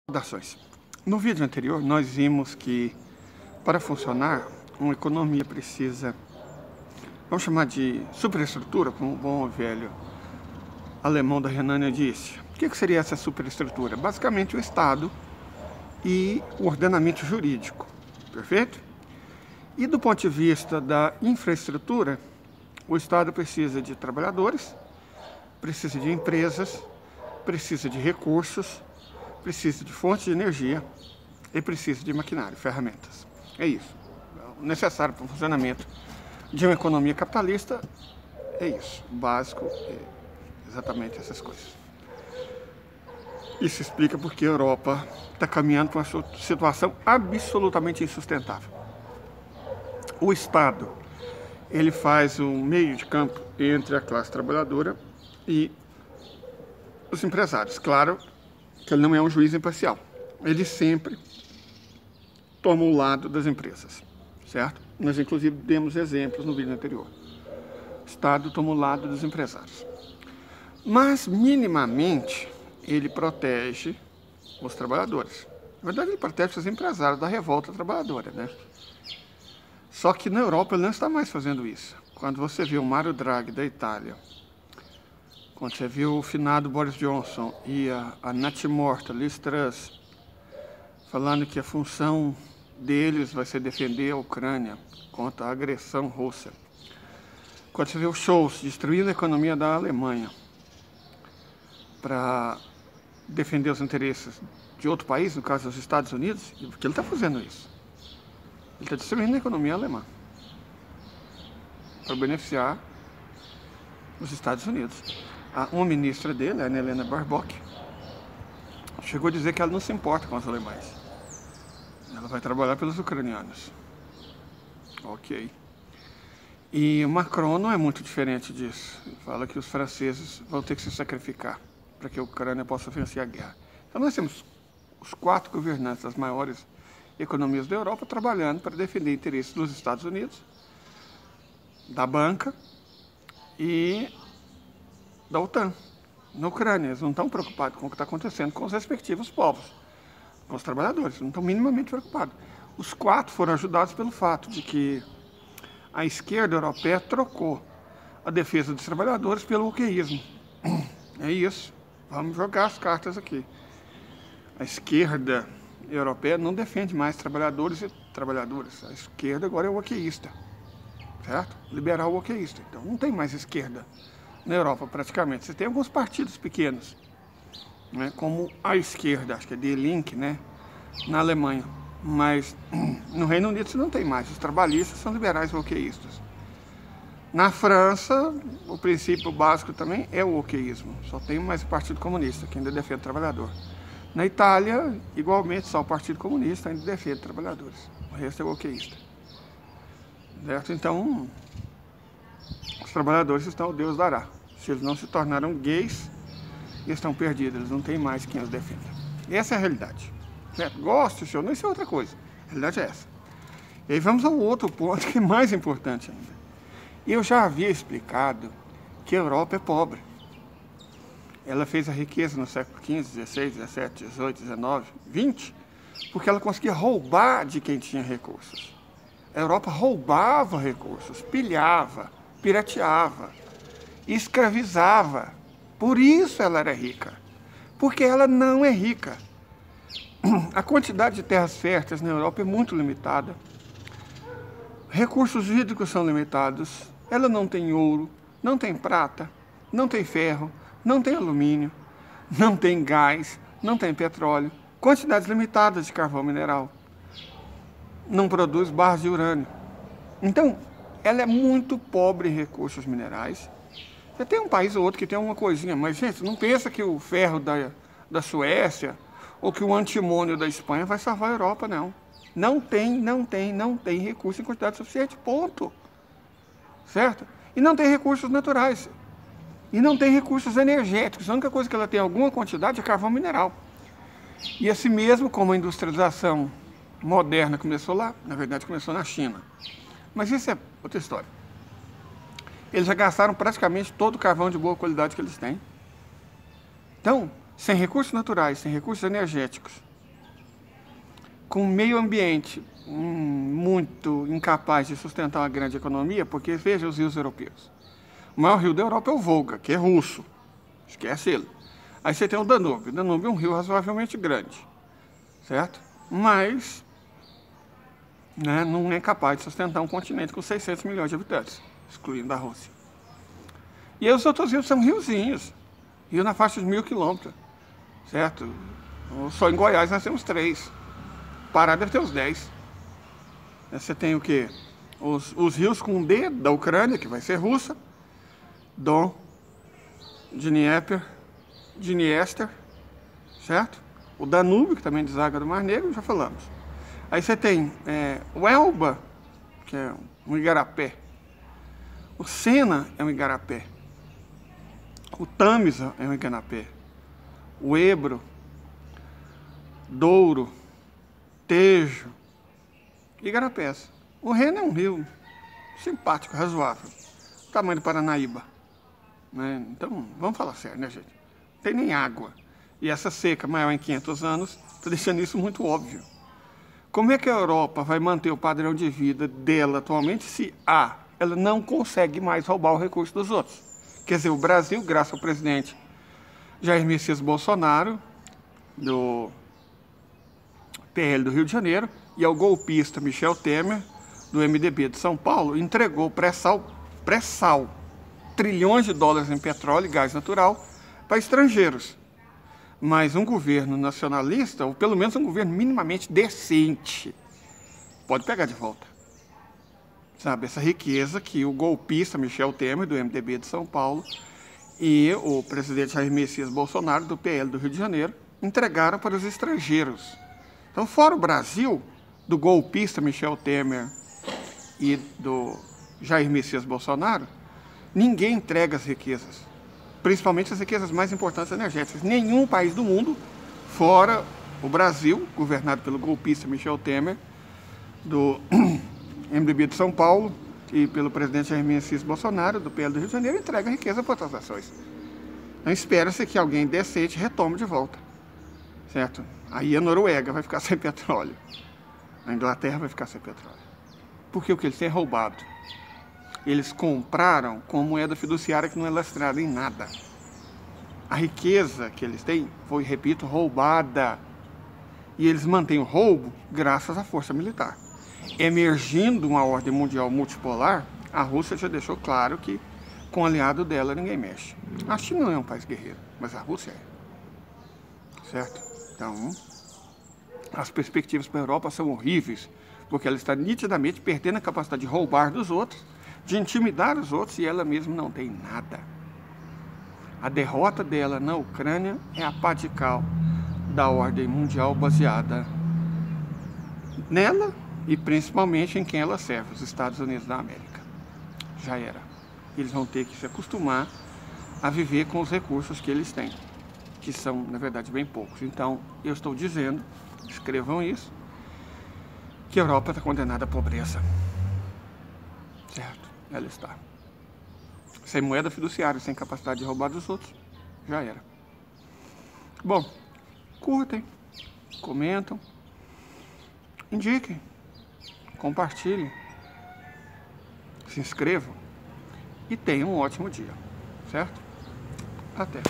Saudações. No vídeo anterior, nós vimos que para funcionar, uma economia precisa, vamos chamar de superestrutura, como o bom velho alemão da Renânia disse. O que seria essa superestrutura? Basicamente o Estado e o ordenamento jurídico, perfeito? E do ponto de vista da infraestrutura, o Estado precisa de trabalhadores, precisa de empresas, precisa de recursos, precisa de fontes de energia e precisa de maquinário, ferramentas. É isso. O necessário para o funcionamento de uma economia capitalista é isso. O básico é exatamente essas coisas. Isso explica porque a Europa está caminhando para uma situação absolutamente insustentável. O Estado, ele faz um meio de campo entre a classe trabalhadora e os empresários. Claro que ele não é um juiz imparcial. Ele sempre toma o lado das empresas, certo? Nós, inclusive, demos exemplos no vídeo anterior. O Estado toma o lado dos empresários. Mas, minimamente, ele protege os trabalhadores. Na verdade, ele protege os empresários da revolta trabalhadora, né? Só que na Europa ele não está mais fazendo isso. Quando você vê o Mario Draghi da Itália, quando você viu o finado Boris Johnson e a natimorta Liz Truss falando que a função deles vai ser defender a Ucrânia contra a agressão russa. Quando você vê o Scholz destruindo a economia da Alemanha para defender os interesses de outro país, no caso dos Estados Unidos, porque ele está fazendo isso. Ele está destruindo a economia alemã para beneficiar os Estados Unidos. Uma ministra dele, a Annalena Baerbock, chegou a dizer que ela não se importa com os alemães. Ela vai trabalhar pelos ucranianos. Ok. E Macron não é muito diferente disso. Ele fala que os franceses vão ter que se sacrificar para que a Ucrânia possa vencer a guerra. Então nós temos os 4 governantes das maiores economias da Europa trabalhando para defender interesses dos Estados Unidos, da banca e da OTAN. Na Ucrânia, eles não estão preocupados com o que está acontecendo com os respectivos povos, com os trabalhadores, não estão minimamente preocupados. Os 4 foram ajudados pelo fato de que a esquerda europeia trocou a defesa dos trabalhadores pelo wokeísmo. É isso, vamos jogar as cartas aqui. A esquerda europeia não defende mais trabalhadores e trabalhadoras. A esquerda agora é wokeísta, certo? Liberal wokeísta. Então não tem mais esquerda na Europa praticamente. Você tem alguns partidos pequenos, né, como a esquerda, acho que é Die Linke, né, na Alemanha. Mas no Reino Unido você não tem mais. Os trabalhistas são liberais wokeístas. Na França, o princípio básico também é o wokeísmo. Só tem mais o Partido Comunista, que ainda defende o trabalhador. Na Itália, igualmente, só o Partido Comunista ainda defende trabalhadores. O resto é wokeísta. Certo? Então, os trabalhadores estão, Deus dará. Se eles não se tornaram gays, eles estão perdidos. Eles não têm mais quem os defenda. Essa é a realidade. Certo? Gosto, senhor, não, isso é outra coisa. A realidade é essa. E aí vamos ao outro ponto que é mais importante ainda. Eu já havia explicado que a Europa é pobre. Ela fez a riqueza no século XV, XVI, XVII, XVIII, XIX, XX, porque ela conseguia roubar de quem tinha recursos. A Europa roubava recursos, pilhava, pirateava, escravizava. Por isso ela era rica, porque ela não é rica. A quantidade de terras férteis na Europa é muito limitada. Recursos hídricos são limitados. Ela não tem ouro, não tem prata, não tem ferro, não tem alumínio, não tem gás, não tem petróleo, quantidades limitadas de carvão mineral, não produz barras de urânio. Então, ela é muito pobre em recursos minerais. Você tem um país ou outro que tem uma coisinha, mas, gente, não pensa que o ferro da Suécia ou que o antimônio da Espanha vai salvar a Europa, não. Não tem recurso em quantidade suficiente, ponto. Certo? E não tem recursos naturais. E não tem recursos energéticos. A única coisa que ela tem alguma quantidade é carvão mineral. E assim mesmo como a industrialização moderna começou lá, na verdade começou na China. Mas isso é outra história. Eles já gastaram praticamente todo o carvão de boa qualidade que eles têm. Então, sem recursos naturais, sem recursos energéticos, com um meio ambiente muito incapaz de sustentar uma grande economia, porque veja os rios europeus. O maior rio da Europa é o Volga, que é russo. Esquece ele. Aí você tem o Danúbio. O Danúbio é um rio razoavelmente grande, certo? Mas, né, não é capaz de sustentar um continente com 600 milhões de habitantes, excluindo a Rússia. E aí os outros rios são riozinhos. Rio na faixa de 1.000 quilômetros, certo? Só em Goiás nós temos 3. Pará deve ter uns 10. Você tem o quê? Os rios com D da Ucrânia, que vai ser russa. Don, Dnieper, Dniester, certo? O Danúbio, que também deságua do Mar Negro, já falamos. Aí você tem o Elba, que é um igarapé. O Sena é um igarapé. O Tamisa é um igarapé. O Ebro, Douro, Tejo, igarapés. O Reno é um rio simpático, razoável. O tamanho do Paranaíba. Né? Então, vamos falar sério, né, gente? Não tem nem água. E essa seca maior em 500 anos está deixando isso muito óbvio. Como é que a Europa vai manter o padrão de vida dela atualmente se ela não consegue mais roubar o recurso dos outros? Quer dizer, o Brasil, graças ao presidente Jair Messias Bolsonaro, do PL do Rio de Janeiro, e ao golpista Michel Temer, do MDB de São Paulo, entregou pré-sal, trilhões de dólares em petróleo e gás natural para estrangeiros. Mas um governo nacionalista, ou pelo menos um governo minimamente decente, pode pegar de volta. Sabe, essa riqueza que o golpista Michel Temer, do MDB de São Paulo, e o presidente Jair Messias Bolsonaro, do PL do Rio de Janeiro, entregaram para os estrangeiros. Então, fora o Brasil, do golpista Michel Temer e do Jair Messias Bolsonaro, ninguém entrega as riquezas, principalmente as riquezas mais importantes energéticas. Nenhum país do mundo, fora o Brasil, governado pelo golpista Michel Temer, do MDB de São Paulo, e pelo presidente Jair Messias Bolsonaro, do PL do Rio de Janeiro, entrega riqueza para outras nações. Então espera-se que alguém decente retome de volta, certo? Aí a Noruega vai ficar sem petróleo, a Inglaterra vai ficar sem petróleo. Porque o que eles têm é roubado. Eles compraram com moeda fiduciária que não é lastreada em nada. A riqueza que eles têm foi, repito, roubada. E eles mantêm o roubo graças à força militar. Emergindo uma ordem mundial multipolar, a Rússia já deixou claro que com o aliado dela ninguém mexe. A China não é um país guerreiro, mas a Rússia é. Certo? Então, as perspectivas para a Europa são horríveis, porque ela está nitidamente perdendo a capacidade de roubar dos outros, de intimidar os outros, e ela mesma não tem nada. A derrota dela na Ucrânia é a pá de cal da ordem mundial baseada nela e principalmente em quem ela serve, os Estados Unidos da América. Já era. Eles vão ter que se acostumar a viver com os recursos que eles têm, que são, na verdade, bem poucos. Então, eu estou dizendo, escrevam isso, que a Europa está condenada à pobreza. Certo? Ela está. Sem moeda fiduciária, sem capacidade de roubar dos outros, já era. Bom, curtem, comentam, indiquem, compartilhem, se inscrevam e tenham um ótimo dia, certo? Até!